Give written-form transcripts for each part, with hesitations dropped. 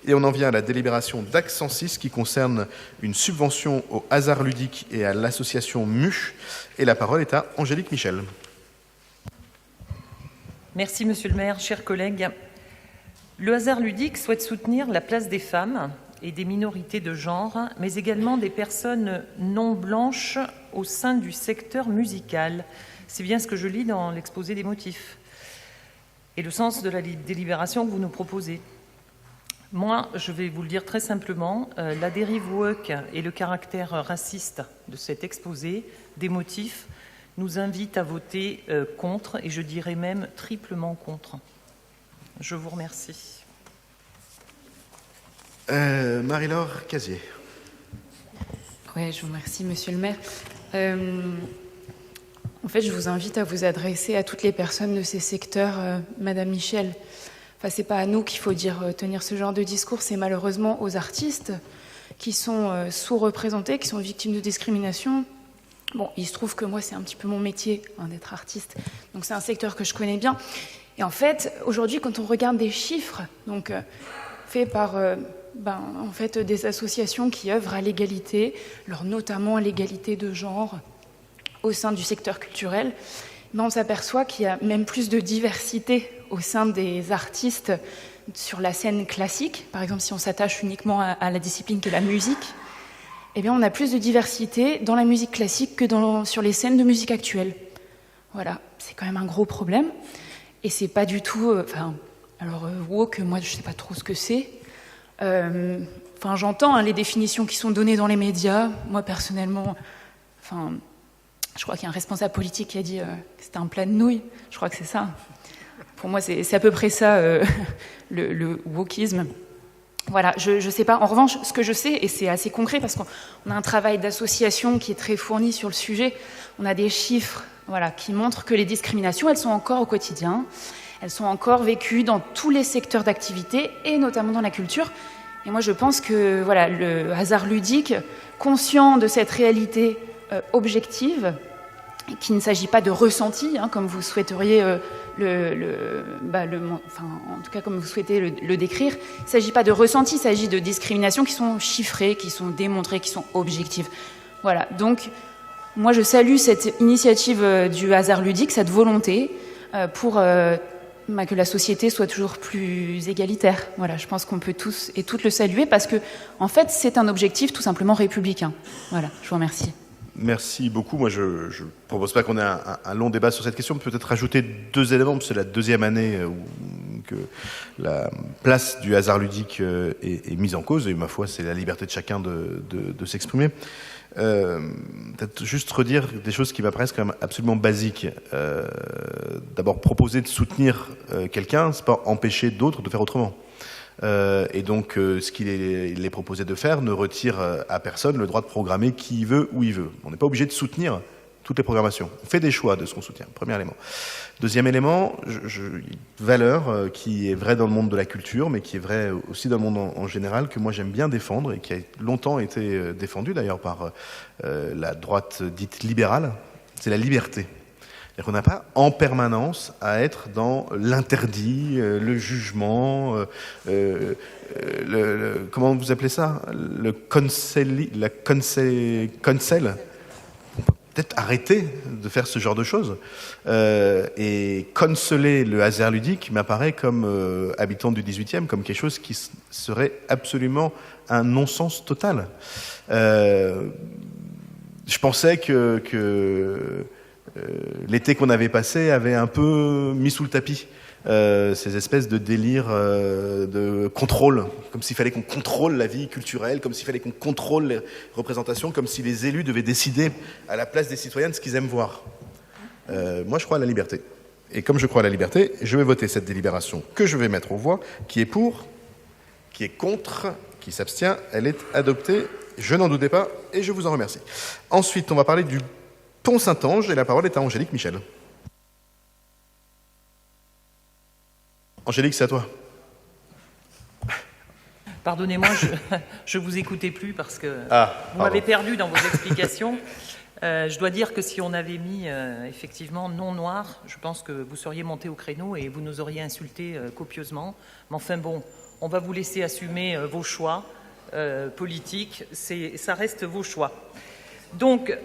Et on en vient à la délibération d'Axe 106 qui concerne une subvention au hasard ludique et à l'association MUCH. Et la parole est à Angélique Michel. Merci Monsieur le maire, chers collègues. Le hasard ludique souhaite soutenir la place des femmes et des minorités de genre, mais également des personnes non blanches au sein du secteur musical. C'est bien ce que je lis dans l'exposé des motifs et le sens de la délibération que vous nous proposez. Moi, je vais vous le dire très simplement, la dérive woke et le caractère raciste de cet exposé des motifs nous invitent à voter contre, et je dirais même triplement contre. Je vous remercie. Marie-Laure Casier. Oui, je vous remercie, Monsieur le maire. En fait, je vous invite à vous adresser à toutes les personnes de ces secteurs, Madame Michel. Enfin, c'est pas à nous qu'il faut tenir ce genre de discours, c'est malheureusement aux artistes qui sont sous-représentés, qui sont victimes de discrimination. Bon, il se trouve que moi, c'est un petit peu mon métier d'être artiste, donc c'est un secteur que je connais bien. Et en fait, aujourd'hui, quand on regarde des chiffres, donc faits par en fait, des associations qui œuvrent à l'égalité, alors notamment à l'égalité de genre au sein du secteur culturel, on s'aperçoit qu'il y a même plus de diversité au sein des artistes sur la scène classique. Par exemple, si on s'attache uniquement à la discipline qu'est la musique, eh bien, on a plus de diversité dans la musique classique que sur les scènes de musique actuelle. Voilà, c'est quand même un gros problème. Et c'est pas du tout... woke, moi, je sais pas trop ce que c'est. J'entends les définitions qui sont données dans les médias. Moi, personnellement... je crois qu'il y a un responsable politique qui a dit que c'était un plat de nouilles. Je crois que c'est ça. Pour moi, c'est à peu près ça, le wokisme. Voilà, je ne sais pas. En revanche, ce que je sais, et c'est assez concret, parce qu'on a un travail d'association qui est très fourni sur le sujet, on a des chiffres qui montrent que les discriminations, elles sont encore au quotidien, elles sont encore vécues dans tous les secteurs d'activité, et notamment dans la culture. Et moi, je pense que le hasard ludique, conscient de cette réalité objective, qu'il ne s'agit pas de ressenti, comme vous souhaiteriez en tout cas comme vous souhaitez le décrire. Il ne s'agit pas de ressenti, il s'agit de discriminations qui sont chiffrées, qui sont démontrées, qui sont objectives. Voilà, donc moi je salue cette initiative du hasard ludique, cette volonté pour que la société soit toujours plus égalitaire. Voilà, je pense qu'on peut tous et toutes le saluer parce que en fait c'est un objectif tout simplement républicain. Voilà, je vous remercie. Merci beaucoup. Moi, je ne propose pas qu'on ait un long débat sur cette question, peut-être rajouter 2 éléments, parce que c'est la 2e année que la place du hasard ludique est mise en cause, et ma foi, c'est la liberté de chacun de s'exprimer. Peut-être juste redire des choses qui m'apparaissent quand même absolument basiques. D'abord, proposer de soutenir quelqu'un, c'est pas empêcher d'autres de faire autrement. Et donc, ce qu'il est proposé de faire ne retire à personne le droit de programmer qui il veut, où il veut. On n'est pas obligé de soutenir toutes les programmations. On fait des choix de ce qu'on soutient, premier élément. Deuxième élément, valeur qui est vraie dans le monde de la culture, mais qui est vraie aussi dans le monde en général, que moi j'aime bien défendre et qui a longtemps été défendue d'ailleurs par la droite dite libérale, c'est la liberté. C'est-à-dire qu'on n'a pas en permanence à être dans l'interdit, le jugement, comment vous appelez ça, le cancel. On peut peut-être arrêter de faire ce genre de choses. Et canceller le hasard ludique m'apparaît comme habitant du 18e, comme quelque chose qui serait absolument un non-sens total. Je pensais que l'été qu'on avait passé avait un peu mis sous le tapis ces espèces de délires de contrôle, comme s'il fallait qu'on contrôle la vie culturelle, comme s'il fallait qu'on contrôle les représentations, comme si les élus devaient décider à la place des citoyens de ce qu'ils aiment voir. Moi, je crois à la liberté. Et comme je crois à la liberté, je vais voter cette délibération que je vais mettre aux voix. Qui est pour ? Qui est contre ? Qui s'abstient ? Elle est adoptée. Je n'en doutais pas et je vous en remercie. Ensuite, on va parler du Pont Saint-Ange, et la parole est à Angélique Michel. Angélique, c'est à toi. Pardonnez-moi, je vous écoutais plus parce que vous m'avez perdu dans vos explications. Je dois dire que si on avait mis effectivement non noir, je pense que vous seriez monté au créneau et vous nous auriez insulté copieusement. Mais enfin bon, on va vous laisser assumer vos choix politiques, ça reste vos choix. Donc,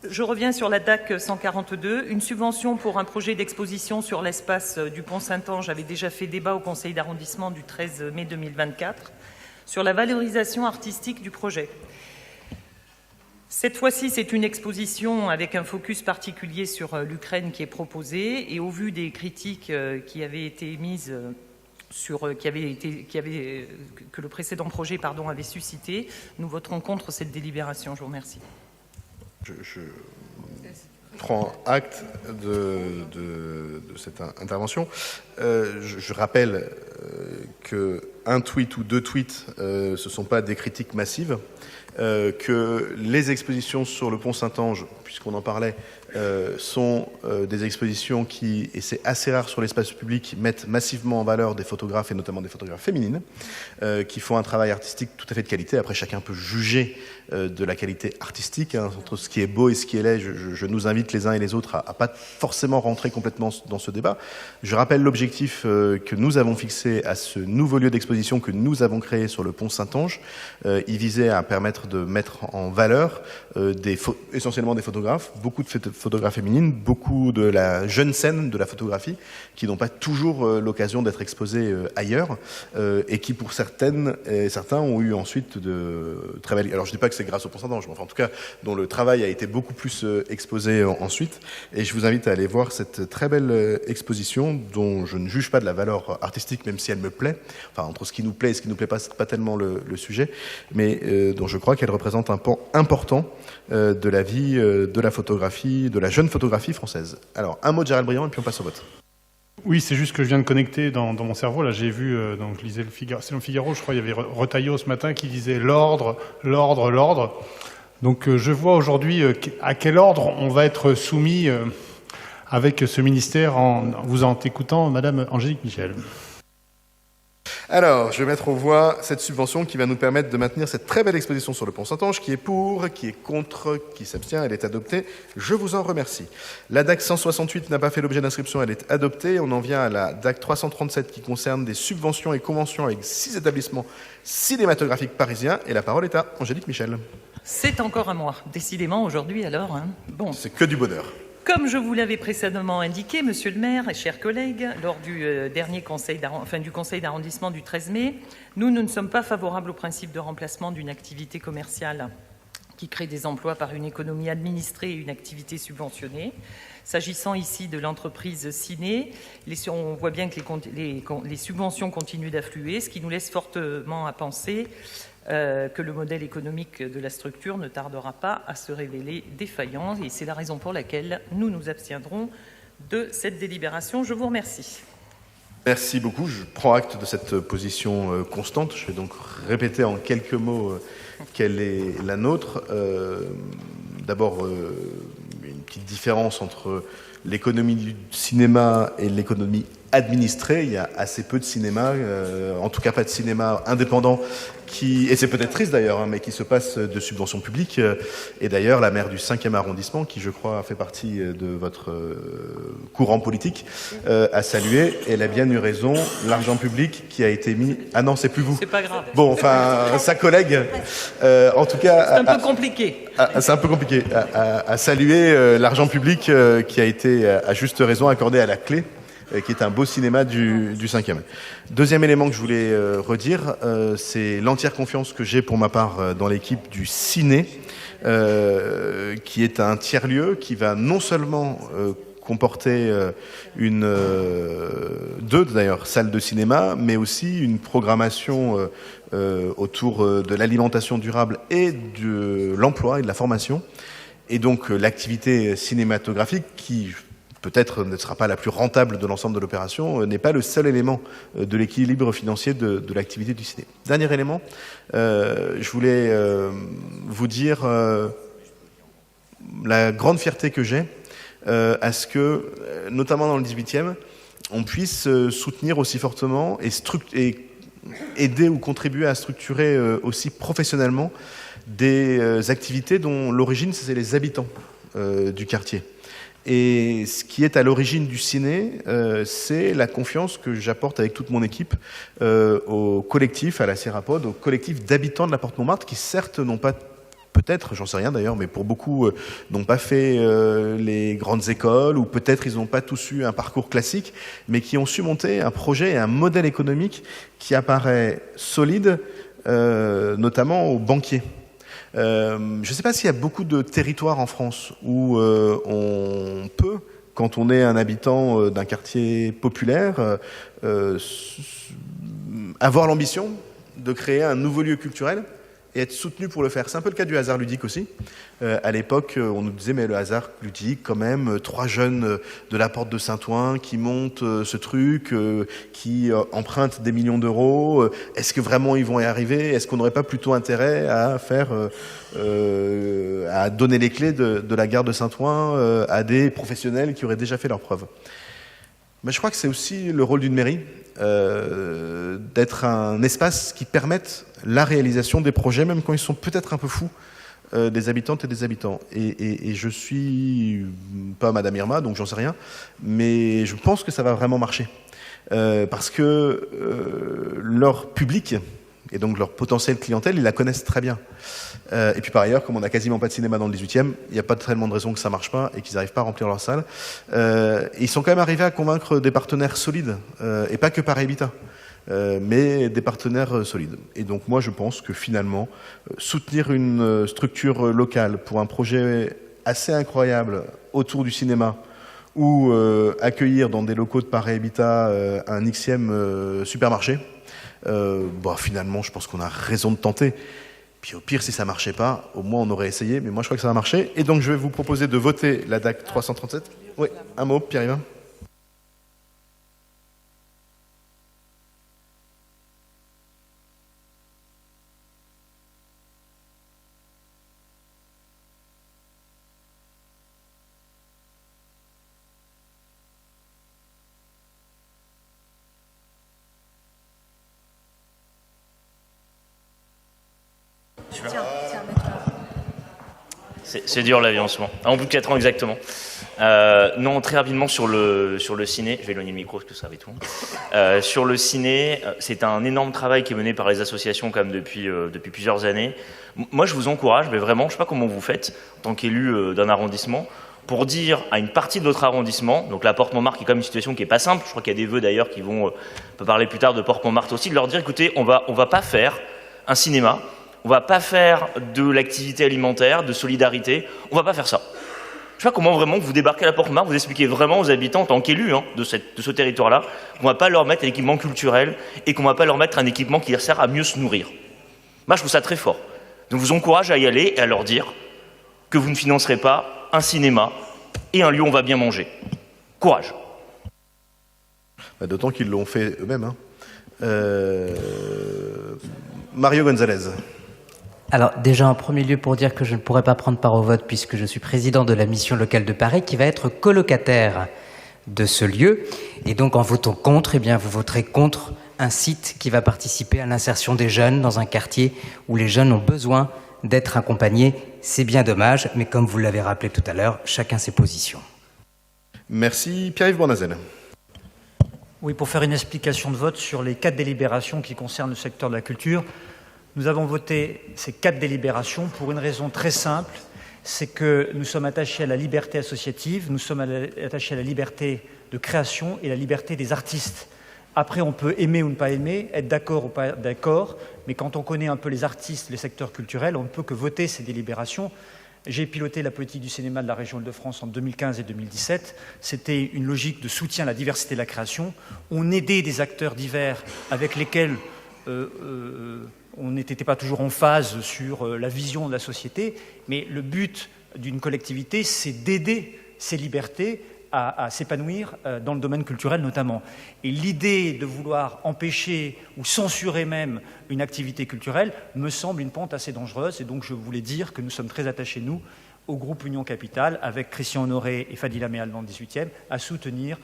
je reviens sur la DAC 142. Une subvention pour un projet d'exposition sur l'espace du Pont-Saint-Ange avait déjà fait débat au conseil d'arrondissement du 13 mai 2024 sur la valorisation artistique du projet. Cette fois-ci, c'est une exposition avec un focus particulier sur l'Ukraine qui est proposée, et au vu des critiques qui avaient été émises que le précédent projet avait suscité, nous voterons contre cette délibération. Je vous remercie. Je prends acte de cette intervention. Je rappelle qu'un tweet ou 2 tweets, ce ne sont pas des critiques massives, que les expositions sur le pont Saint-Ange, puisqu'on en parlait, sont des expositions qui, et c'est assez rare sur l'espace public, mettent massivement en valeur des photographes, et notamment des photographes féminines, qui font un travail artistique tout à fait de qualité. Après, chacun peut juger de la qualité artistique, entre ce qui est beau et ce qui est laid. Je nous invite les uns et les autres à pas forcément rentrer complètement dans ce débat. Je rappelle l'objectif que nous avons fixé à ce nouveau lieu d'exposition que nous avons créé sur le pont Saint-Ange. Il visait à permettre de mettre en valeur essentiellement des photographes, beaucoup de photographes féminines, beaucoup de la jeune scène de la photographie, qui n'ont pas toujours l'occasion d'être exposés ailleurs, et qui pour certaines et certains ont eu ensuite de très belles... Alors je ne dis pas que c'est grâce au pont Saint-Ange, mais enfin, en tout cas dont le travail a été beaucoup plus exposé ensuite, et je vous invite à aller voir cette très belle exposition dont je ne juge pas de la valeur artistique, même si elle me plaît, enfin entre ce qui nous plaît et ce qui ne nous plaît pas, c'est pas tellement le sujet, mais dont je crois qu'elle représente un pan important de la vie de la photographie, de la jeune photographie française. Alors, un mot de Gérald Briand et puis on passe au vote. Oui, c'est juste que je viens de connecter dans mon cerveau. Là, j'ai vu, donc je lisais le Figaro, c'est le Figaro, je crois, il y avait Retailleau ce matin qui disait l'ordre, l'ordre, l'ordre. Donc je vois aujourd'hui à quel ordre on va être soumis avec ce ministère en vous en écoutant Madame Angélique Michel. Alors, je vais mettre aux voix cette subvention qui va nous permettre de maintenir cette très belle exposition sur le pont Saint-Ange. Qui est pour, qui est contre, qui s'abstient, elle est adoptée. Je vous en remercie. La DAC 168 n'a pas fait l'objet d'inscription, elle est adoptée. On en vient à la DAC 337 qui concerne des subventions et conventions avec 6 établissements cinématographiques parisiens. Et la parole est à Angélique Michel. C'est encore à moi, décidément aujourd'hui alors. Bon. C'est que du bonheur. Comme je vous l'avais précédemment indiqué, Monsieur le maire et chers collègues, lors du dernier conseil d'arrondissement du 13 mai, nous ne sommes pas favorables au principe de remplacement d'une activité commerciale qui crée des emplois par une économie administrée et une activité subventionnée. S'agissant ici de l'entreprise Ciné, on voit bien que les subventions continuent d'affluer, ce qui nous laisse fortement à penser que le modèle économique de la structure ne tardera pas à se révéler défaillant. Et c'est la raison pour laquelle nous nous abstiendrons de cette délibération. Je vous remercie. Merci beaucoup. Je prends acte de cette position constante. Je vais donc répéter en quelques mots quelle est la nôtre. D'abord, une petite différence entre l'économie du cinéma et l'économie administrée. Il y a assez peu de cinéma, en tout cas pas de cinéma indépendant, et c'est peut-être triste d'ailleurs, mais qui se passe de subventions publiques. Et d'ailleurs, la maire du 5e arrondissement, qui je crois fait partie de votre courant politique, a salué, et elle a bien eu raison, l'argent public qui a été mis... Ah non, c'est plus vous. C'est pas grave. Bon, enfin, sa collègue, en tout cas... C'est un peu compliqué. C'est un peu compliqué. À saluer l'argent public qui a été, à juste raison, accordé à la Clé, qui est un beau cinéma du 5e. Deuxième élément que je voulais redire, c'est l'entière confiance que j'ai pour ma part dans l'équipe du Ciné, qui est un tiers-lieu qui va non seulement comporter deux d'ailleurs salles de cinéma, mais aussi une programmation autour de l'alimentation durable et de l'emploi et de la formation. Et donc l'activité cinématographique qui peut-être ne sera pas la plus rentable de l'ensemble de l'opération, n'est pas le seul élément de l'équilibre financier de l'activité du ciné. Dernier élément, je voulais vous dire la grande fierté que j'ai à ce que, notamment dans le 18e, on puisse soutenir aussi fortement et aider ou contribuer à structurer aussi professionnellement des activités dont l'origine, c'est les habitants du quartier. Et ce qui est à l'origine du ciné, c'est la confiance que j'apporte avec toute mon équipe au collectif, à la Sierrapod, au collectif d'habitants de la Porte Montmartre qui certes n'ont pas, peut-être, j'en sais rien d'ailleurs, mais pour beaucoup n'ont pas fait les grandes écoles, ou peut-être ils n'ont pas tous eu un parcours classique, mais qui ont su monter un projet et un modèle économique qui apparaît solide, notamment aux banquiers. Je ne sais pas s'il y a beaucoup de territoires en France où on peut, quand on est un habitant d'un quartier populaire, avoir l'ambition de créer un nouveau lieu culturel et être soutenu pour le faire. C'est un peu le cas du hasard ludique aussi. À l'époque, on nous disait, mais le hasard ludique, quand même, 3 jeunes de la porte de Saint-Ouen qui montent ce truc, qui empruntent des millions d'euros. Est-ce que vraiment ils vont y arriver? Est-ce qu'on n'aurait pas plutôt intérêt à faire, à donner les clés de la gare de Saint-Ouen à des professionnels qui auraient déjà fait leurs preuves? Mais je crois que c'est aussi le rôle d'une mairie, d'être un espace qui permette la réalisation des projets, même quand ils sont peut-être un peu fous, des habitantes et des habitants. Et je suis pas Madame Irma, donc j'en sais rien, mais je pense que ça va vraiment marcher. Parce que leur public, et donc leur potentiel clientèle, ils la connaissent très bien. Et puis par ailleurs, comme on n'a quasiment pas de cinéma dans le 18e, il n'y a pas tellement de raisons que ça marche pas et qu'ils n'arrivent pas à remplir leur salle. Ils sont quand même arrivés à convaincre des partenaires solides, et pas que par Habitat, mais des partenaires solides. Et donc moi je pense que finalement, soutenir une structure locale pour un projet assez incroyable autour du cinéma, ou accueillir dans des locaux de Paris Habitat un Xème supermarché, finalement je pense qu'on a raison de tenter. Puis au pire, si ça marchait pas, au moins on aurait essayé, mais moi je crois que ça va marcher. Et donc je vais vous proposer de voter la DAC 337. Oui, un mot, Pierre-Yvain. C'est dur la vie en ce moment. En bout de 4 ans exactement. Non, très rapidement sur le ciné, je vais éloigner le micro parce que ça va tout. Sur le ciné, c'est un énorme travail qui est mené par les associations quand même depuis plusieurs années. Moi je vous encourage, mais vraiment, je sais pas comment vous faites en tant qu'élu d'un arrondissement, pour dire à une partie de notre arrondissement, donc la Porte Montmartre qui est quand même une situation qui est pas simple, je crois qu'il y a des vœux d'ailleurs qui vont, on peut parler plus tard de Porte Montmartre aussi, de leur dire écoutez, on va pas faire un cinéma, on va pas faire de l'activité alimentaire, de solidarité, on va pas faire ça. Je sais pas comment vraiment vous débarquez à la Porte Montmartre, vous expliquez vraiment aux habitants en tant qu'élus de ce territoire-là qu'on va pas leur mettre un équipement culturel et qu'on va pas leur mettre un équipement qui leur sert à mieux se nourrir. Moi je trouve ça très fort. Donc je vous encourage à y aller et à leur dire que vous ne financerez pas un cinéma et un lieu où on va bien manger. Courage. D'autant qu'ils l'ont fait eux-mêmes. Mario Gonzalez. Alors déjà en premier lieu pour dire que je ne pourrai pas prendre part au vote puisque je suis président de la mission locale de Paris qui va être colocataire de ce lieu. Et donc en votant contre, eh bien vous voterez contre un site qui va participer à l'insertion des jeunes dans un quartier où les jeunes ont besoin d'être accompagnés. C'est bien dommage, mais comme vous l'avez rappelé tout à l'heure, chacun ses positions. Merci. Pierre-Yves Bournazel. Oui, pour faire une explication de vote sur les 4 délibérations qui concernent le secteur de la culture. Nous avons voté ces 4 délibérations pour une raison très simple, c'est que nous sommes attachés à la liberté associative, nous sommes attachés à la liberté de création et la liberté des artistes. Après, on peut aimer ou ne pas aimer, être d'accord ou pas d'accord, mais quand on connaît un peu les artistes, les secteurs culturels, on ne peut que voter ces délibérations. J'ai piloté la politique du cinéma de la région Île-de-France en 2015 et 2017. C'était une logique de soutien à la diversité de la création. On aidait des acteurs divers avec lesquels on n'était pas toujours en phase sur la vision de la société, mais le but d'une collectivité, c'est d'aider ces libertés à s'épanouir dans le domaine culturel notamment. Et l'idée de vouloir empêcher ou censurer même une activité culturelle me semble une pente assez dangereuse. Et donc je voulais dire que nous sommes très attachés, nous, au groupe Union Capital, avec Christian Honoré et Fadila Méal dans le 18e, à soutenir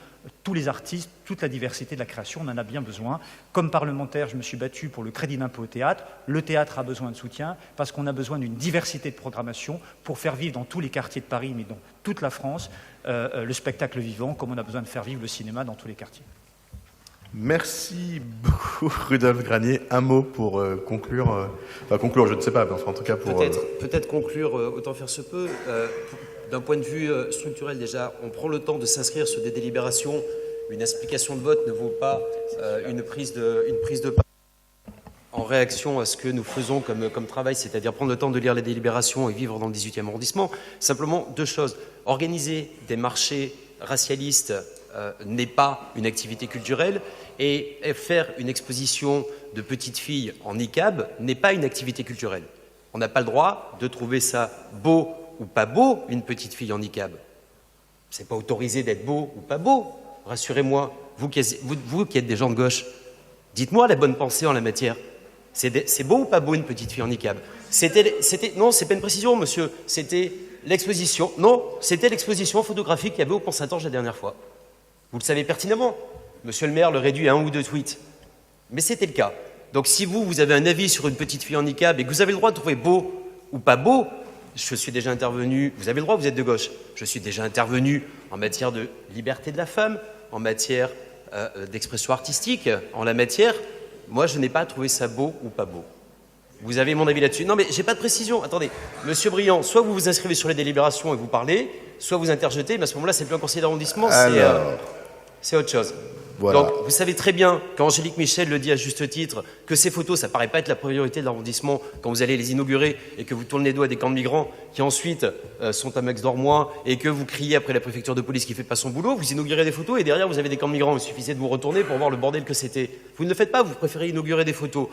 tous les artistes, toute la diversité de la création. On en a bien besoin. Comme parlementaire, je me suis battu pour le crédit d'impôt au théâtre. Le théâtre a besoin de soutien parce qu'on a besoin d'une diversité de programmation pour faire vivre dans tous les quartiers de Paris, mais dans toute la France, le spectacle vivant, comme on a besoin de faire vivre le cinéma dans tous les quartiers. Merci beaucoup, Rudolf Granier. Un mot pour conclure. Enfin, conclure, je ne sais pas, mais enfin, en tout cas pour... Peut-être conclure autant faire se peut. D'un point de vue structurel, déjà, on prend le temps de s'inscrire sur des délibérations. Une explication de vote ne vaut pas une prise de parole. En réaction à ce que nous faisons comme travail, c'est-à-dire prendre le temps de lire les délibérations et vivre dans le 18e arrondissement, simplement deux choses. Organiser des marchés racialistes n'est pas une activité culturelle, et faire une exposition de petites filles en niqab n'est pas une activité culturelle. On n'a pas le droit de trouver ça beau ou pas beau, une petite fille en niqab. C'est pas autorisé d'être beau ou pas beau. Rassurez-moi, vous qui êtes des gens de gauche, dites-moi la bonne pensée en la matière. C'est beau ou pas beau une petite fille en niqab? Non, c'est pas une précision, monsieur. C'était l'exposition. Non, c'était l'exposition photographique qu'il y avait au Pont-Saint-Ange la dernière fois. Vous le savez pertinemment. Monsieur le maire le réduit à 1 ou 2 tweets. Mais c'était le cas. Donc si vous avez un avis sur une petite fille en niqab et que vous avez le droit de trouver beau ou pas beau, je suis déjà intervenu, vous avez le droit, vous êtes de gauche, je suis déjà intervenu en matière de liberté de la femme, en matière d'expression artistique, en la matière, moi je n'ai pas trouvé ça beau ou pas beau. Vous avez mon avis là-dessus? Non mais j'ai pas de précision, attendez. Monsieur Briand, soit vous vous inscrivez sur les délibérations et vous parlez, soit vous interjetez, mais à ce moment-là c'est plus un conseiller d'arrondissement, c'est autre chose. Voilà. Donc, vous savez très bien, quand Angélique Michel le dit à juste titre, que ces photos, ça ne paraît pas être la priorité de l'arrondissement quand vous allez les inaugurer et que vous tournez les doigts à des camps de migrants qui ensuite sont à Max-Dormois et que vous criez après la préfecture de police qui ne fait pas son boulot, vous inaugurez des photos et derrière vous avez des camps de migrants. Il suffisait de vous retourner pour voir le bordel que c'était. Vous ne le faites pas, vous préférez inaugurer des photos.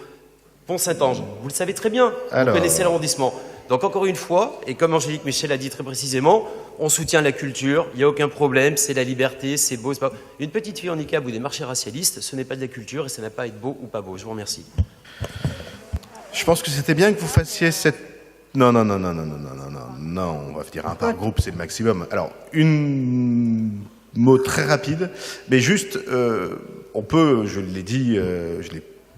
Pont-Saint-Ange, vous le savez très bien, vous connaissez l'arrondissement. Donc encore une fois, et comme Angélique Michel a dit très précisément, on soutient la culture, il n'y a aucun problème, c'est la liberté, c'est beau, c'est pas... Une petite fille en niqab ou des marchés racialistes, ce n'est pas de la culture et ça n'a pas à être beau ou pas beau. Je vous remercie. Je pense que c'était bien que vous fassiez cette... Non, on va dire un par groupe, c'est le maximum. Alors, une mot très rapide, mais juste, on peut, je l'ai dit,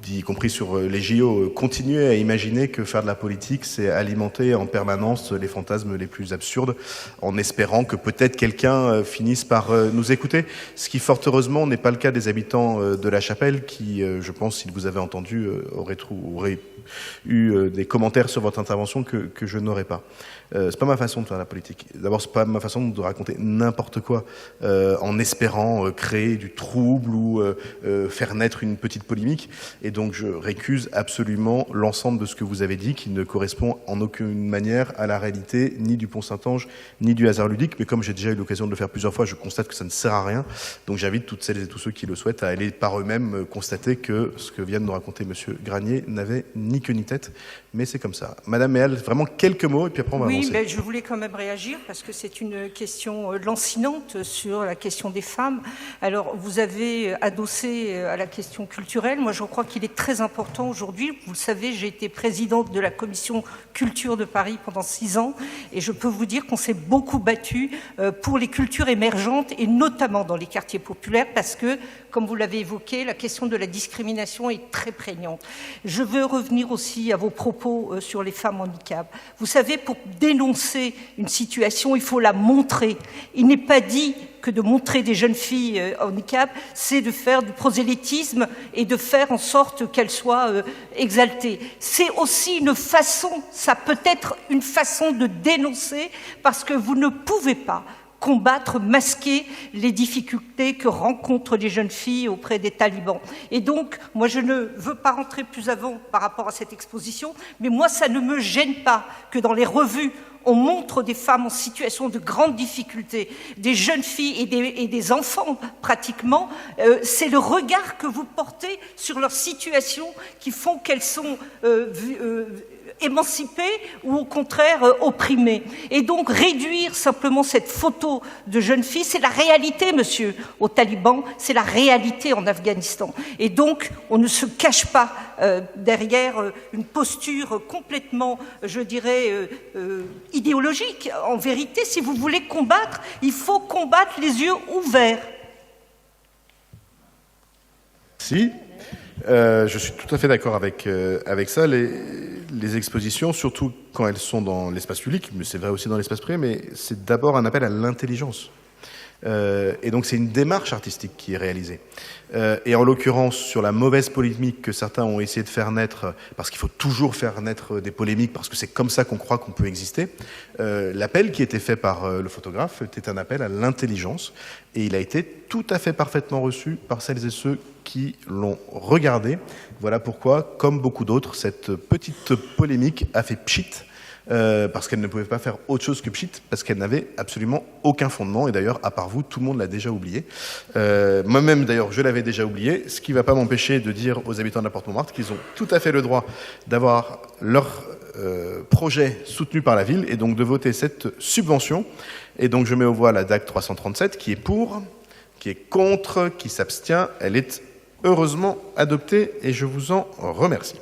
y compris sur les JO, continuer à imaginer que faire de la politique, c'est alimenter en permanence les fantasmes les plus absurdes, en espérant que peut-être quelqu'un finisse par nous écouter. Ce qui, fort heureusement, n'est pas le cas des habitants de La Chapelle, qui, je pense, s'ils vous avaient entendu, auraient eu des commentaires sur votre intervention que je n'aurais pas. C'est pas ma façon de faire la politique. D'abord, c'est pas ma façon de raconter n'importe quoi en espérant créer du trouble ou faire naître une petite polémique. Et donc, je récuse absolument l'ensemble de ce que vous avez dit, qui ne correspond en aucune manière à la réalité ni du Pont-Saint-Ange, ni du hasard ludique. Mais comme j'ai déjà eu l'occasion de le faire plusieurs fois, je constate que ça ne sert à rien. Donc, j'invite toutes celles et tous ceux qui le souhaitent à aller par eux-mêmes constater que ce que vient de nous raconter Monsieur Granier n'avait ni queue ni tête. Mais c'est comme ça. Madame Méal, vraiment quelques mots et puis après on va avancer. Oui, mais je voulais quand même réagir parce que c'est une question lancinante sur la question des femmes. Alors, vous avez adossé à la question culturelle. Moi, je crois qu'il est très important aujourd'hui. Vous le savez, j'ai été présidente de la commission culture de Paris pendant 6 ans et je peux vous dire qu'on s'est beaucoup battu pour les cultures émergentes et notamment dans les quartiers populaires parce que, comme vous l'avez évoqué, la question de la discrimination est très prégnante. Je veux revenir aussi à vos propos sur les femmes en niqab. Vous savez, pour dénoncer une situation, il faut la montrer. Il n'est pas dit que de montrer des jeunes filles en niqab, c'est de faire du prosélytisme et de faire en sorte qu'elles soient exaltées. C'est aussi une façon, ça peut être une façon de dénoncer parce que vous ne pouvez pas combattre, masquer les difficultés que rencontrent les jeunes filles auprès des talibans. Et donc, moi, je ne veux pas rentrer plus avant par rapport à cette exposition, mais moi, ça ne me gêne pas que dans les revues, on montre des femmes en situation de grande difficulté, des jeunes filles et des enfants pratiquement. C'est le regard que vous portez sur leur situation qui font qu'elles sont émancipés ou au contraire opprimés. Et donc réduire simplement cette photo de jeune fille, c'est la réalité, monsieur, aux talibans, c'est la réalité en Afghanistan. Et donc on ne se cache pas derrière une posture complètement, je dirais, idéologique. En vérité, si vous voulez combattre, il faut combattre les yeux ouverts. Si, je suis tout à fait d'accord avec ça. Les expositions, surtout quand elles sont dans l'espace public, mais c'est vrai aussi dans l'espace privé, mais c'est d'abord un appel à l'intelligence. Et donc c'est une démarche artistique qui est réalisée. Et en l'occurrence, sur la mauvaise polémique que certains ont essayé de faire naître, parce qu'il faut toujours faire naître des polémiques, parce que c'est comme ça qu'on croit qu'on peut exister, l'appel qui était fait par le photographe était un appel à l'intelligence, et il a été tout à fait parfaitement reçu par celles et ceux qui l'ont regardé. Voilà pourquoi, comme beaucoup d'autres, cette petite polémique a fait pchit, parce qu'elle ne pouvait pas faire autre chose que pchit, parce qu'elle n'avait absolument aucun fondement, et d'ailleurs, à part vous, tout le monde l'a déjà oublié. Moi-même, d'ailleurs, je l'avais déjà oublié, ce qui ne va pas m'empêcher de dire aux habitants de la Porte-Montmartre qu'ils ont tout à fait le droit d'avoir leur projet soutenu par la ville, et donc de voter cette subvention. Et donc je mets aux voix la DAC 337, qui est pour, qui est contre, qui s'abstient. Elle est heureusement adoptée, et je vous en remercie.